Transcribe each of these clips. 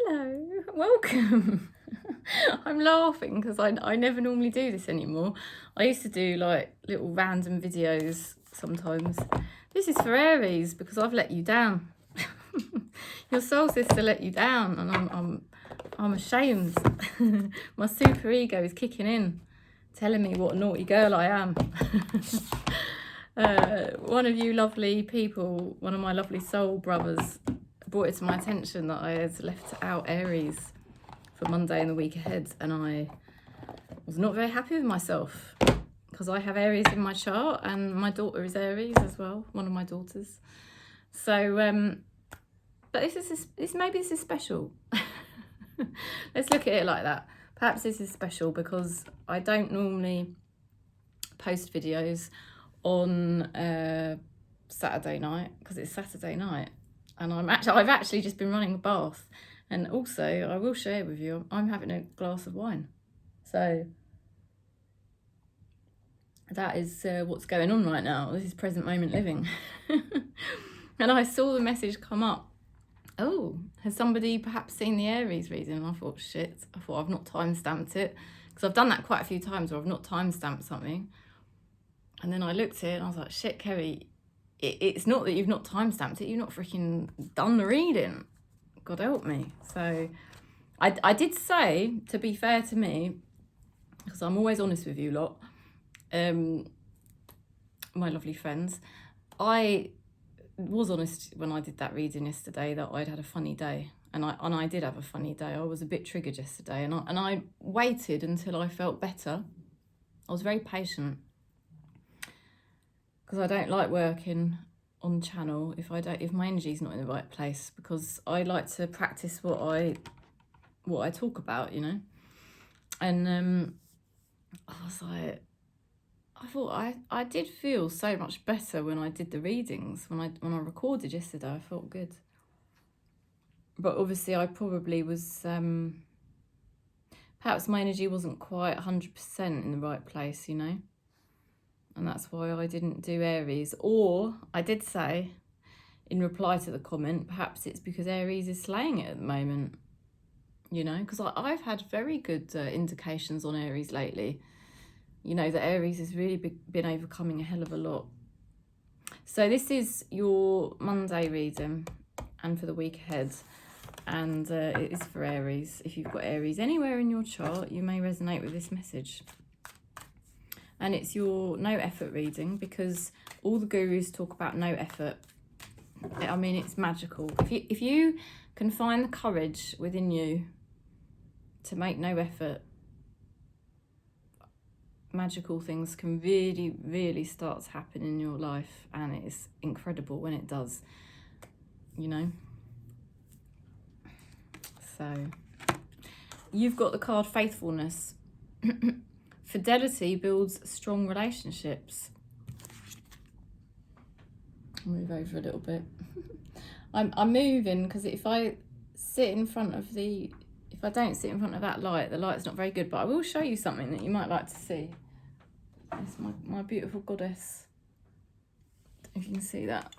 Hello, welcome. I'm laughing because I never normally do this anymore. I used to do like little random videos sometimes. This is for Aries because I've let you down. Your soul sister let you down, and I'm ashamed. My super ego is kicking in, telling me what a naughty girl I am. One of you lovely people, one of my lovely soul brothers, brought it to my attention that I had left out Aries for Monday and the week ahead, and I was not very happy with myself because I have Aries in my chart and my daughter is Aries as well, one of my daughters. So but maybe this is special. Let's look at it like that. Perhaps this is special because I don't normally post videos on Saturday night because it's Saturday night, and I've actually just been running a bath, and also I will share with you I'm having a glass of wine. So that is what's going on right now. This is present moment living. And I saw the message come up. Oh, has somebody perhaps seen the Aries reading? And I thought, shit, I've not time-stamped it, because I've done that quite a few times where I've not time-stamped something. And then I looked at it and I was like, shit, Kerry, it's not that you've not time-stamped it, you've not freaking done the reading. God help me. So I did say, to be fair to me, because I'm always honest with you lot, my lovely friends, I was honest when I did that reading yesterday that I'd had a funny day, and I did have a funny day. I was a bit triggered yesterday, and I waited until I felt better. I was very patient because I don't like working on channel if my energy's not in the right place, because I like to practice what I talk about, you know. And I was like, I thought I did feel so much better when I did the readings. When I recorded yesterday, I felt good. But obviously I probably was, perhaps my energy wasn't quite 100% in the right place, you know. And that's why I didn't do Aries. Or I did say, in reply to the comment, perhaps it's because Aries is slaying it at the moment, you know. Because I've had very good indications on Aries lately. You know, that Aries has really been overcoming a hell of a lot. So this is your Monday reading and for the week ahead. And it is for Aries. If you've got Aries anywhere in your chart, you may resonate with this message. And it's your no effort reading, because all the gurus talk about no effort. I mean, it's magical. If you can find the courage within you to make no effort, magical things can really, really start to happen in your life, and it's incredible when it does, you know. So you've got the card Faithfulness. Fidelity builds strong relationships. I'll move over a little bit. I'm moving because if I don't sit in front of that light, the light's not very good, but I will show you something that you might like to see. It's my beautiful goddess. If you can see that.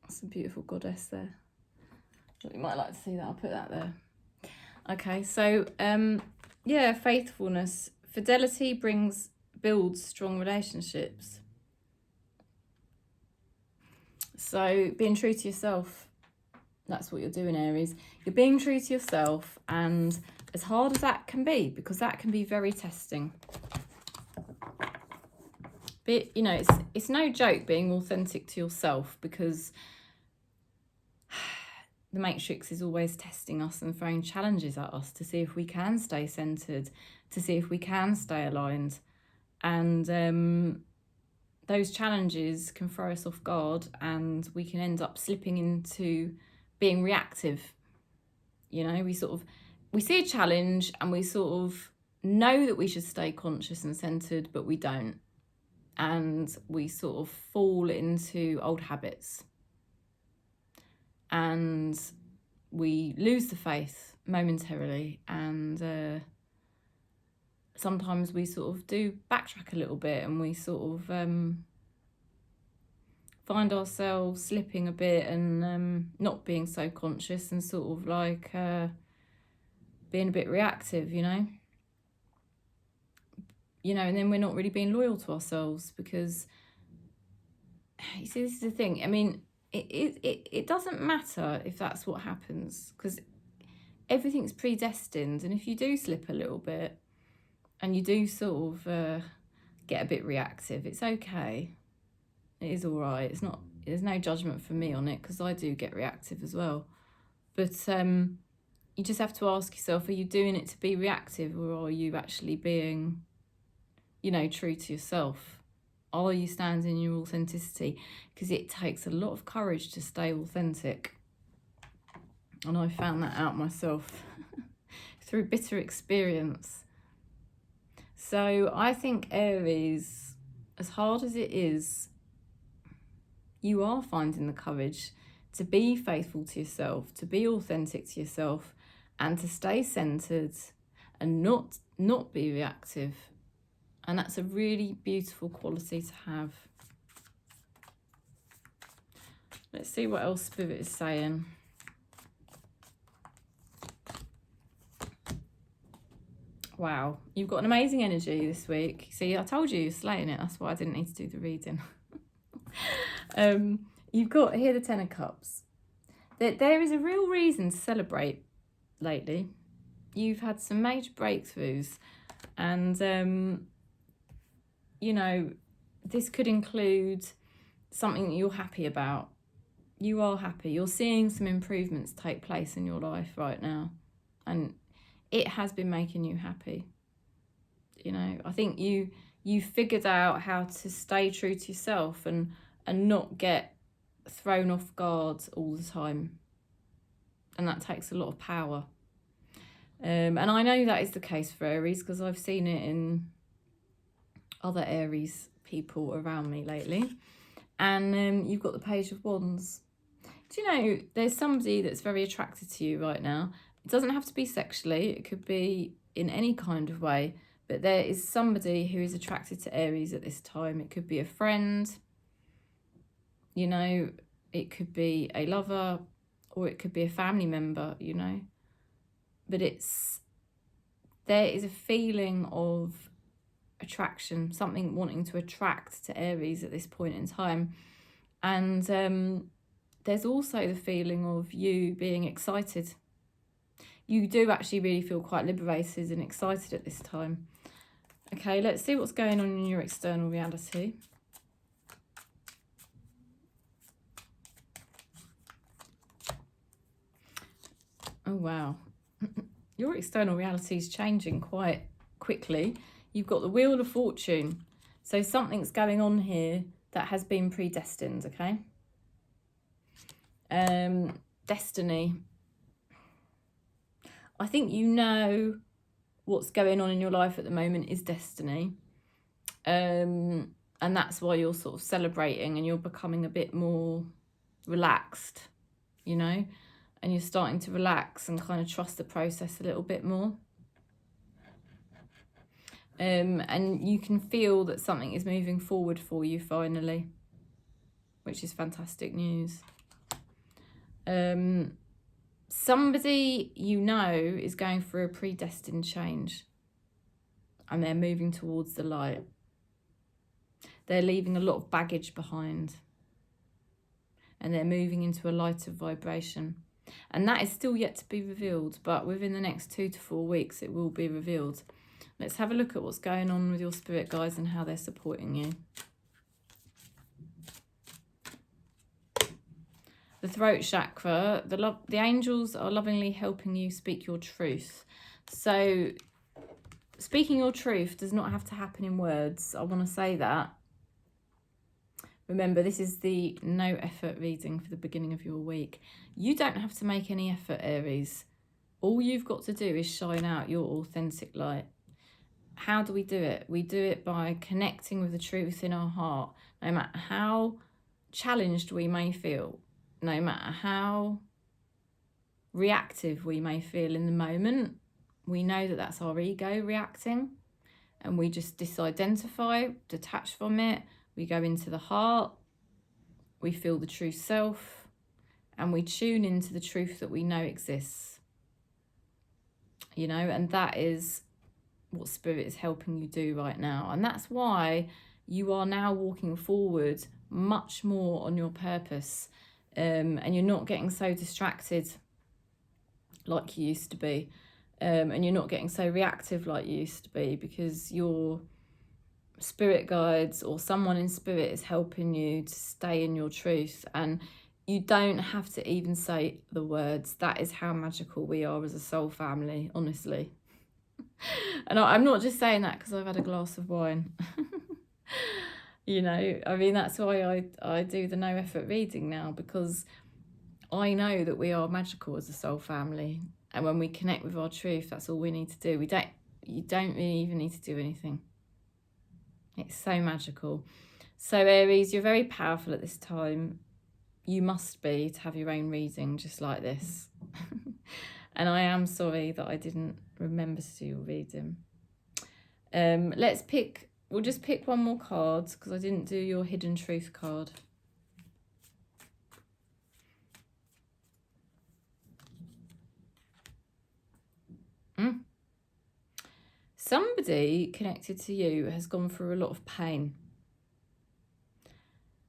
That's a beautiful goddess there. You might like to see that. I'll put that there. Okay, so yeah, faithfulness. Fidelity builds strong relationships. So being true to yourself, that's what you're doing, Aries. You're being true to yourself, and as hard as that can be, because that can be very testing. But, you know, it's no joke being authentic to yourself, because the Matrix is always testing us and throwing challenges at us to see if we can stay centered, to see if we can stay aligned. And those challenges can throw us off guard, and we can end up slipping into being reactive. You know, we see a challenge and we sort of know that we should stay conscious and centered, but we don't. And we sort of fall into old habits. And we lose the faith momentarily, and sometimes we sort of do backtrack a little bit, and we sort of find ourselves slipping a bit and not being so conscious and sort of like being a bit reactive, you know, and then we're not really being loyal to ourselves, because you see, this is the thing. I mean, it doesn't matter if that's what happens, because everything's predestined. And if you do slip a little bit and you do sort of get a bit reactive, it's okay. It is all right. It's not. There's no judgment for me on it, because I do get reactive as well. But you just have to ask yourself: are you doing it to be reactive, or are you actually being, true to yourself? Are you standing in your authenticity? Because it takes a lot of courage to stay authentic, and I found that out myself through bitter experience. So I think Aries, as hard as it is, you are finding the courage to be faithful to yourself, to be authentic to yourself, and to stay centered and not be reactive. And that's a really beautiful quality to have. Let's see what else Spirit is saying. Wow, you've got an amazing energy this week. See, I told you you're slaying it. That's why I didn't need to do the reading. You've got here the Ten of Cups. There is a real reason to celebrate lately. You've had some major breakthroughs, and this could include something that you're happy about. You are happy. You're seeing some improvements take place in your life right now, and it has been making you happy. I think you figured out how to stay true to yourself and not get thrown off guard all the time. And that takes a lot of power. And I know that is the case for Aries, because I've seen it in other Aries people around me lately. And you've got the Page of Wands. Do you know, there's somebody that's very attracted to you right now. It doesn't have to be sexually. It could be in any kind of way. But there is somebody who is attracted to Aries at this time. It could be a friend. It could be a lover, or it could be a family member, But there is a feeling of attraction, something wanting to attract to Aries at this point in time. And there's also the feeling of you being excited. You do actually really feel quite liberated and excited at this time. Okay, let's see what's going on in your external reality. Oh, wow. Your external reality is changing quite quickly. You've got the Wheel of Fortune. So something's going on here that has been predestined, okay? Destiny. I think what's going on in your life at the moment is destiny. And that's why you're sort of celebrating and you're becoming a bit more relaxed, and you're starting to relax and kind of trust the process a little bit more. And you can feel that something is moving forward for you finally, which is fantastic news. Somebody is going through a predestined change, and they're moving towards the light. They're leaving a lot of baggage behind, and they're moving into a lighter vibration. And that is still yet to be revealed, but within the next 2 to 4 weeks, it will be revealed. Let's have a look at what's going on with your spirit guides and how they're supporting you. The throat chakra, the angels are lovingly helping you speak your truth. So speaking your truth does not have to happen in words. I want to say that. Remember, this is the no effort reading for the beginning of your week. You don't have to make any effort, Aries. All you've got to do is shine out your authentic light. How do we do it? We do it by connecting with the truth in our heart. No matter how challenged we may feel, no matter how reactive we may feel in the moment, we know that that's our ego reacting, and we just disidentify, detach from it. We go into the heart we feel the true self, and we tune into the truth that we know exists. You know, and that is what Spirit is helping you do right now. And that's why you are now walking forward much more on your purpose, and you're not getting so distracted like you used to be, and you're not getting so reactive like you used to be, because your spirit guides or someone in spirit is helping you to stay in your truth. And you don't have to even say the words. That is how magical we are as a soul family, honestly. And I'm not just saying that because I've had a glass of wine. You know, I mean, that's why I do the no effort reading now, because I know that we are magical as a soul family. And when we connect with our truth, that's all we need to do. You don't really even need to do anything. It's so magical. So Aries, you're very powerful at this time. You must be to have your own reading just like this. And I am sorry that I didn't remember to do your reading. We'll just pick one more card because I didn't do your hidden truth card. Somebody connected to you has gone through a lot of pain.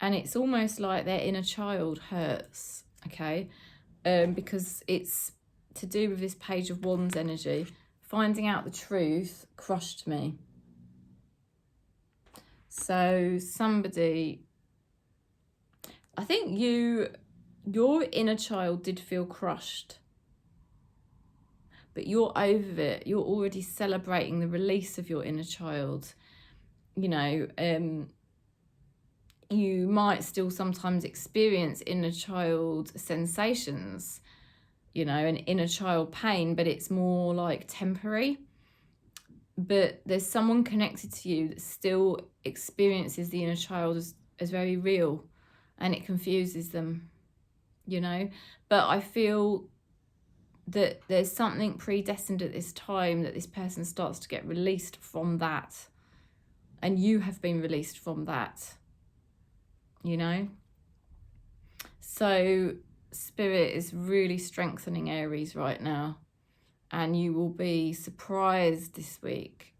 And it's almost like their inner child hurts, okay? Because it's to do with this Page of Wands energy. Finding out the truth crushed me. So somebody, I think your inner child did feel crushed. But you're over it. You're already celebrating the release of your inner child. You know, you might still sometimes experience inner child sensations, you know, and inner child pain, but it's more like temporary. But there's someone connected to you that still experiences the inner child as very real, and it confuses them, you know. But I feel that there's something predestined at this time that this person starts to get released from that. And you have been released from that, you know. So Spirit is really strengthening Aries right now. And you will be surprised this week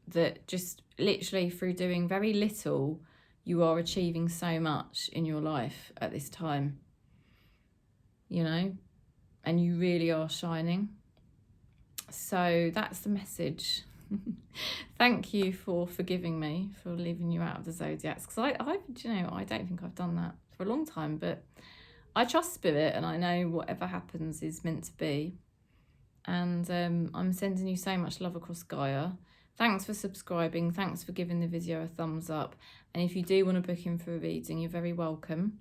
that just literally through doing very little, you are achieving so much in your life at this time, you know. And you really are shining. So that's the message. Thank you for forgiving me for leaving you out of the zodiacs, because you know, I don't think I've done that for a long time, but I trust Spirit and I know whatever happens is meant to be. And I'm sending you so much love across Gaia. Thanks for subscribing. Thanks for giving the video a thumbs up. And if you do want to book in for a reading, you're very welcome.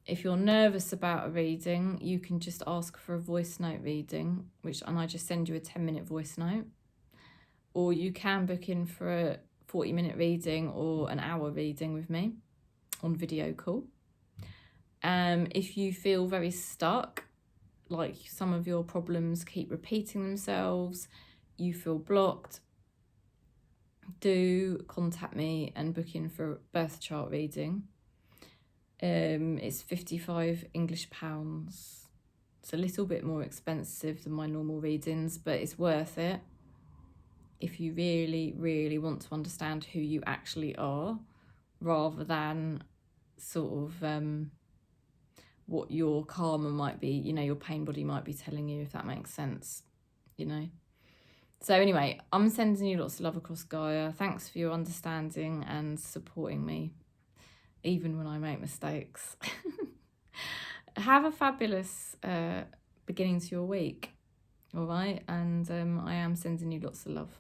If you're nervous about a reading, you can just ask for a voice note reading, and I just send you a 10-minute voice note. Or you can book in for a 40-minute reading or an hour reading with me on video call. If you feel very stuck, like some of your problems keep repeating themselves, you feel blocked, do contact me and book in for a birth chart reading. It's £55 English. It's a little bit more expensive than my normal readings, but it's worth it if you really, really want to understand who you actually are, rather than sort of what your karma might be, you know, your pain body might be telling you, if that makes sense, you know. So anyway, I'm sending you lots of love across Gaia. Thanks for your understanding and supporting me, even when I make mistakes. Have a fabulous beginning to your week, all right? And I am sending you lots of love.